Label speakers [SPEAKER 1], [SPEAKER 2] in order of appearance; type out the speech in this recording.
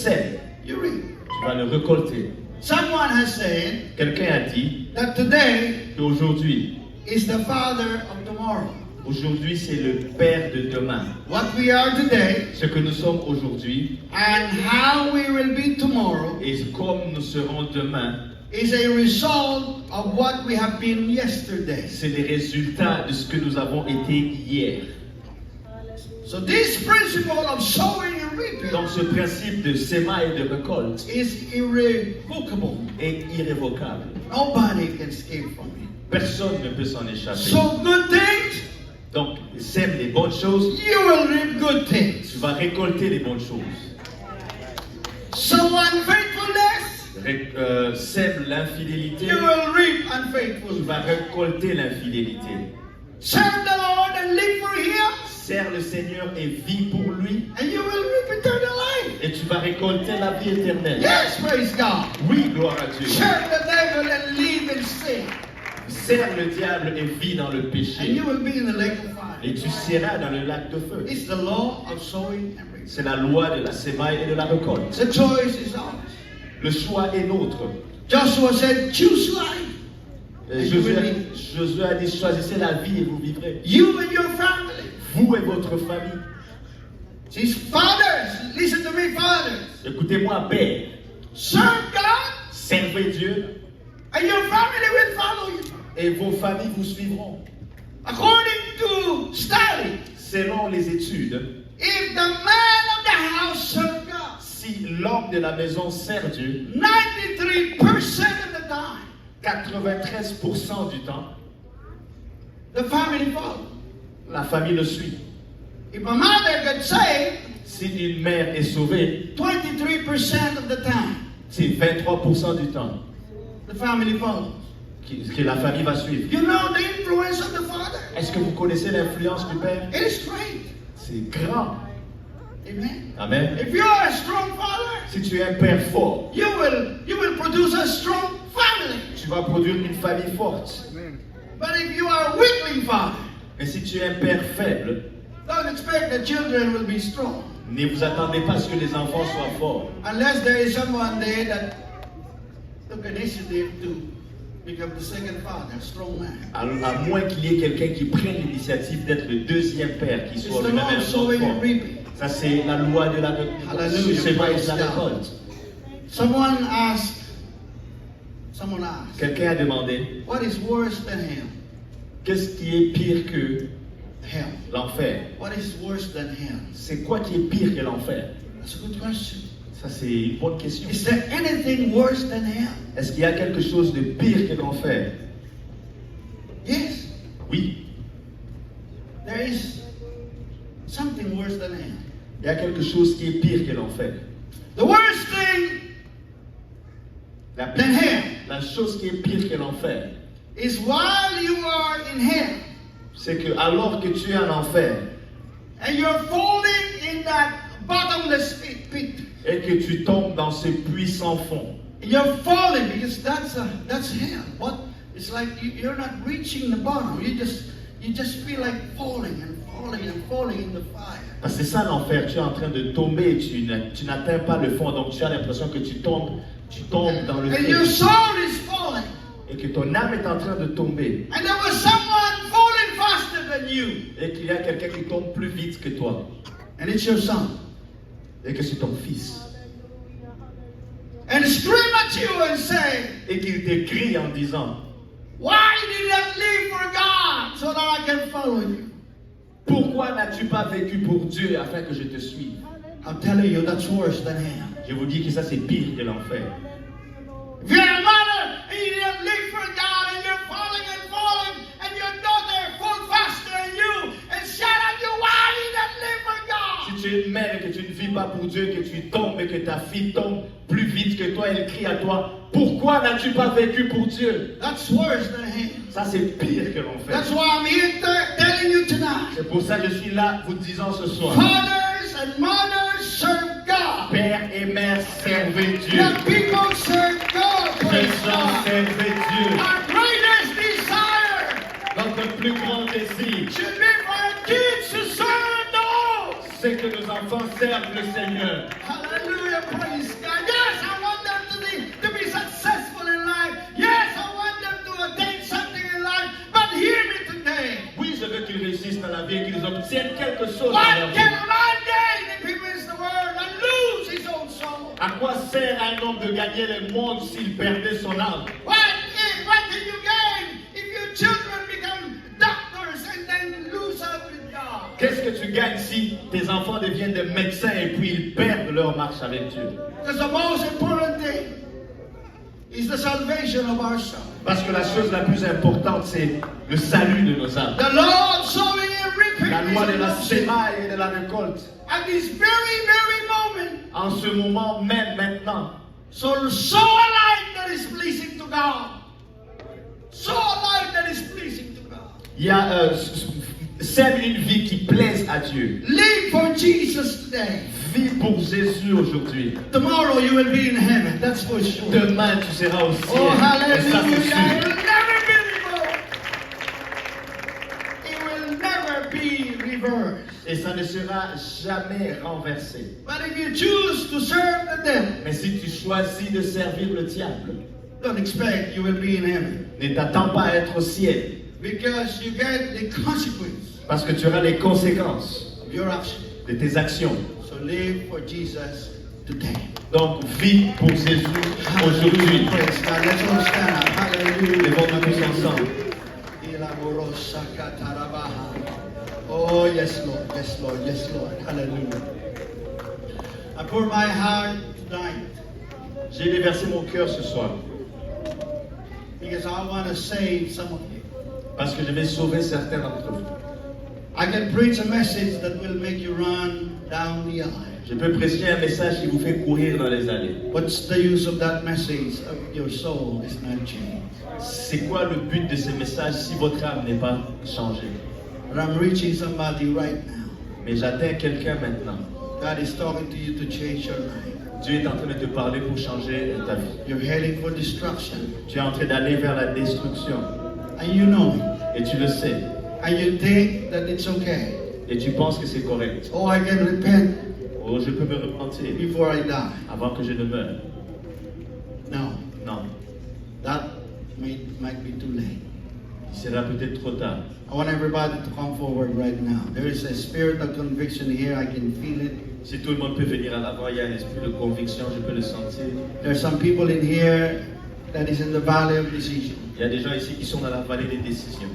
[SPEAKER 1] sèmes,
[SPEAKER 2] you reap.
[SPEAKER 1] tu vas le récolter.
[SPEAKER 2] Someone has said
[SPEAKER 1] Quelqu'un a dit
[SPEAKER 2] that today
[SPEAKER 1] qu'aujourd'hui,
[SPEAKER 2] is the father of tomorrow.
[SPEAKER 1] aujourd'hui c'est le Père de demain.
[SPEAKER 2] What we are today
[SPEAKER 1] Ce que nous sommes aujourd'hui
[SPEAKER 2] and how we will be tomorrow
[SPEAKER 1] et comme nous serons demain,
[SPEAKER 2] is a result of what we have been yesterday.
[SPEAKER 1] c'est les résultats de ce que nous avons été hier.
[SPEAKER 2] So this principle of sowing and reaping
[SPEAKER 1] Donc ce principe de sémaille et de récolte
[SPEAKER 2] is irrevocable.
[SPEAKER 1] est irrévocable.
[SPEAKER 2] Nobody can escape from it.
[SPEAKER 1] Personne ne peut s'en échapper.
[SPEAKER 2] So good things,
[SPEAKER 1] Donc sème les bonnes choses,
[SPEAKER 2] you will reap good things.
[SPEAKER 1] tu vas récolter les bonnes choses.
[SPEAKER 2] So unfaithfulness,
[SPEAKER 1] Sème l'infidélité,
[SPEAKER 2] you will reap
[SPEAKER 1] tu
[SPEAKER 2] unfaithfulness.
[SPEAKER 1] vas récolter l'infidélité.
[SPEAKER 2] Serve the Lord and live for Him,
[SPEAKER 1] Sers le Seigneur et vis pour lui,
[SPEAKER 2] and you will reap eternal life.
[SPEAKER 1] et tu vas récolter la vie éternelle.
[SPEAKER 2] Yes, praise God.
[SPEAKER 1] Oui, gloire à Dieu.
[SPEAKER 2] Serve the devil and live in sin,
[SPEAKER 1] Sers le diable et vis dans le
[SPEAKER 2] and
[SPEAKER 1] péché,
[SPEAKER 2] you will be in the lake of fire.
[SPEAKER 1] et tu seras dans le lac de feu.
[SPEAKER 2] It's the law of sowing and reaping.
[SPEAKER 1] C'est la loi de la sémaille et de la récolte.
[SPEAKER 2] The choice is ours.
[SPEAKER 1] Le choix est nôtre.
[SPEAKER 2] Joshua said, choose life.
[SPEAKER 1] Josué a dit, choisissez la vie et vous vivrez.
[SPEAKER 2] You and your family.
[SPEAKER 1] Vous et votre famille.
[SPEAKER 2] See, fathers, listen to me, fathers.
[SPEAKER 1] Écoutez-moi, Père.
[SPEAKER 2] Serve God,
[SPEAKER 1] Servez Dieu
[SPEAKER 2] and your family will follow you.
[SPEAKER 1] et vos familles vous suivront.
[SPEAKER 2] According to study,
[SPEAKER 1] Selon les études,
[SPEAKER 2] if the man of the house serve God,
[SPEAKER 1] si l'homme de la maison sert Dieu,
[SPEAKER 2] 93% of the time,
[SPEAKER 1] 93% du temps,
[SPEAKER 2] the family follows.
[SPEAKER 1] la famille le suit.
[SPEAKER 2] If a mother gets saved,
[SPEAKER 1] Si une mère est sauvée,
[SPEAKER 2] 23% of the time,
[SPEAKER 1] c'est 23% du temps
[SPEAKER 2] the family follows.
[SPEAKER 1] que la famille va suivre.
[SPEAKER 2] You know the influence of the father?
[SPEAKER 1] Est-ce que vous connaissez l'influence du Père?
[SPEAKER 2] It is great.
[SPEAKER 1] C'est grand.
[SPEAKER 2] Amen.
[SPEAKER 1] Amen.
[SPEAKER 2] If you are a strong father,
[SPEAKER 1] Si tu es un père fort,
[SPEAKER 2] you will produce a strong family.
[SPEAKER 1] tu vas produire une famille forte.
[SPEAKER 2] But if you are a weakling father,
[SPEAKER 1] Mais si tu es un père faible,
[SPEAKER 2] don't expect the children will be strong.
[SPEAKER 1] ne vous attendez pas à ce que les enfants soient forts.
[SPEAKER 2] Unless there is someone there that took initiative to become the second father, a strong man.
[SPEAKER 1] À moins qu'il y ait quelqu'un qui prenne l'initiative d'être le deuxième père, qui
[SPEAKER 2] It's
[SPEAKER 1] soit
[SPEAKER 2] the
[SPEAKER 1] lui-même
[SPEAKER 2] law
[SPEAKER 1] un
[SPEAKER 2] of
[SPEAKER 1] homme
[SPEAKER 2] sowing and
[SPEAKER 1] fort.
[SPEAKER 2] reaping.
[SPEAKER 1] Ça, c'est la loi de la
[SPEAKER 2] Hallelujah.
[SPEAKER 1] sémaille et de la récolte.
[SPEAKER 2] Someone asked,
[SPEAKER 1] Quelqu'un a demandé,
[SPEAKER 2] what is worse than hell?
[SPEAKER 1] qu'est-ce qui est pire que
[SPEAKER 2] Hell.
[SPEAKER 1] l'enfer?
[SPEAKER 2] What is worse than hell?
[SPEAKER 1] C'est quoi qui est pire que l'enfer?
[SPEAKER 2] That's a good question.
[SPEAKER 1] Ça, c'est une bonne question.
[SPEAKER 2] Is there anything worse than hell?
[SPEAKER 1] Est-ce qu'il y a quelque chose de pire que l'enfer?
[SPEAKER 2] Yes,
[SPEAKER 1] Oui,
[SPEAKER 2] there is something worse than hell.
[SPEAKER 1] il y a quelque chose qui est pire que l'enfer.
[SPEAKER 2] The worst thing
[SPEAKER 1] La,
[SPEAKER 2] than hell
[SPEAKER 1] la chose qui est pire que l'enfer,
[SPEAKER 2] is while you are in hell
[SPEAKER 1] c'est que alors que tu es en enfer
[SPEAKER 2] and you're falling in that bottomless pit.
[SPEAKER 1] et que tu tombes dans ce puits sans fond,
[SPEAKER 2] You're falling because that's hell. What? It's like you're not reaching the bottom. You just feel like falling and falling and falling in the fire.
[SPEAKER 1] parce que c'est ça l'enfer, tu es en train de tomber et tu n'atteins pas le fond, donc tu as l'impression que tu tombes dans le
[SPEAKER 2] And your
[SPEAKER 1] fond
[SPEAKER 2] soul is falling.
[SPEAKER 1] et que ton âme est en train de tomber
[SPEAKER 2] And there was someone falling faster than you.
[SPEAKER 1] et qu'il y a quelqu'un qui tombe plus vite que toi
[SPEAKER 2] And it's your son.
[SPEAKER 1] et que c'est ton fils
[SPEAKER 2] And scream at you and say,
[SPEAKER 1] et qu'il te crie en disant,
[SPEAKER 2] why did you live for God so that I can follow you?
[SPEAKER 1] pourquoi n'as-tu pas vécu pour Dieu afin que je te suive?
[SPEAKER 2] I'm telling you, that's worse than hell.
[SPEAKER 1] Je vous dis que ça c'est pire que l'enfer.
[SPEAKER 2] If you're a mother and you didn't live for God and you're falling and your daughter fall faster than you and shout at you, why you didn't live for God?
[SPEAKER 1] Si tu es une mère et que tu ne vis pas pour Dieu, que tu tombes et que ta fille tombe plus vite que toi, elle crie à toi, pourquoi n'as-tu pas vécu pour Dieu?
[SPEAKER 2] That's worse than hell.
[SPEAKER 1] Ça c'est pire que l'enfer.
[SPEAKER 2] That's why I'm here telling you tonight.
[SPEAKER 1] C'est pour ça que je suis là vous disant ce soir.
[SPEAKER 2] Fathers and mothers serve God.
[SPEAKER 1] Père et mère, servez Dieu.
[SPEAKER 2] Young people serve God.
[SPEAKER 1] Jeunes
[SPEAKER 2] Praise
[SPEAKER 1] gens,
[SPEAKER 2] God.
[SPEAKER 1] servez Dieu.
[SPEAKER 2] Our greatest desire
[SPEAKER 1] Notre plus grand désir,
[SPEAKER 2] should be for our kids to serve the Lord.
[SPEAKER 1] c'est que nos enfants servent le Seigneur.
[SPEAKER 2] Hallelujah. Praise
[SPEAKER 1] À quoi sert à un homme de gagner le monde s'il perdait son âme?
[SPEAKER 2] What can you gain if your children become doctors and then lose out with God?
[SPEAKER 1] Qu'est-ce que tu gagnes si tes enfants deviennent des médecins et puis ils perdent leur marche avec Dieu?
[SPEAKER 2] Because the most important thing is the salvation of our soul.
[SPEAKER 1] Parce que la chose la plus importante, c'est le salut de nos âmes.
[SPEAKER 2] The Lord sowing and reaping
[SPEAKER 1] La loi de la
[SPEAKER 2] is the
[SPEAKER 1] sémaille et de la récolte.
[SPEAKER 2] at this very moment.
[SPEAKER 1] En ce moment même, maintenant,
[SPEAKER 2] So sow a life that is pleasing to God. Sow a life that is pleasing to God.
[SPEAKER 1] il y a sème une vie qui plaise à Dieu.
[SPEAKER 2] Live for Jesus today.
[SPEAKER 1] Vis pour Jésus aujourd'hui.
[SPEAKER 2] Tomorrow you will be in heaven. That's for sure.
[SPEAKER 1] Demain, tu seras au ciel.
[SPEAKER 2] Oh,
[SPEAKER 1] Et ça, c'est
[SPEAKER 2] hallelujah.
[SPEAKER 1] sûr.
[SPEAKER 2] It will never be reversed.
[SPEAKER 1] Et ça ne sera jamais renversé.
[SPEAKER 2] But if you choose to serve the devil,
[SPEAKER 1] Mais si tu choisis de servir le diable,
[SPEAKER 2] don't expect you will be in heaven.
[SPEAKER 1] ne t'attends pas à être au ciel.
[SPEAKER 2] Because you get the consequence
[SPEAKER 1] Parce que tu auras les conséquences
[SPEAKER 2] of your action.
[SPEAKER 1] de tes actions.
[SPEAKER 2] So live for Jesus today.
[SPEAKER 1] Donc, vis pour Jésus aujourd'hui.
[SPEAKER 2] Praise God. Let's all stand up. Hallelujah.
[SPEAKER 1] Levons-nous tous ensemble.
[SPEAKER 2] Oh, yes, Lord. Yes, Lord. Yes, Lord. Hallelujah. I pour my heart tonight
[SPEAKER 1] J'ai déversé mon cœur ce soir
[SPEAKER 2] because I want to save some of you.
[SPEAKER 1] parce que je vais sauver certains d'entre vous.
[SPEAKER 2] I can preach a message that will make you run down the aisle.
[SPEAKER 1] Je peux prêcher un message qui vous fait courir dans les allées.
[SPEAKER 2] What's the use of that message if your soul is not changed?
[SPEAKER 1] C'est quoi le but de ce message si votre âme n'est pas changée?
[SPEAKER 2] But I'm reaching somebody right now.
[SPEAKER 1] Mais j'atteins quelqu'un maintenant.
[SPEAKER 2] God is talking to you to change your life.
[SPEAKER 1] Dieu est en train de te parler pour changer ta vie.
[SPEAKER 2] You're heading for destruction.
[SPEAKER 1] Tu es en train d'aller vers la destruction.
[SPEAKER 2] And you know it.
[SPEAKER 1] Et tu le sais.
[SPEAKER 2] And you think that it's okay.
[SPEAKER 1] Et tu penses que c'est correct.
[SPEAKER 2] Oh, I can repent
[SPEAKER 1] Oh, je peux me repentir
[SPEAKER 2] before I die.
[SPEAKER 1] avant que je ne meure.
[SPEAKER 2] No,
[SPEAKER 1] Non,
[SPEAKER 2] that might be too late.
[SPEAKER 1] il sera peut-être trop tard.
[SPEAKER 2] I want everybody to come forward right now. There is a spirit of conviction here. I can feel it.
[SPEAKER 1] Si tout le monde peut venir à l'avant, il y a un esprit de conviction, je peux le sentir.
[SPEAKER 2] There's some people in here that is in the valley of decision.
[SPEAKER 1] Il y a des gens ici qui sont dans la vallée des décisions.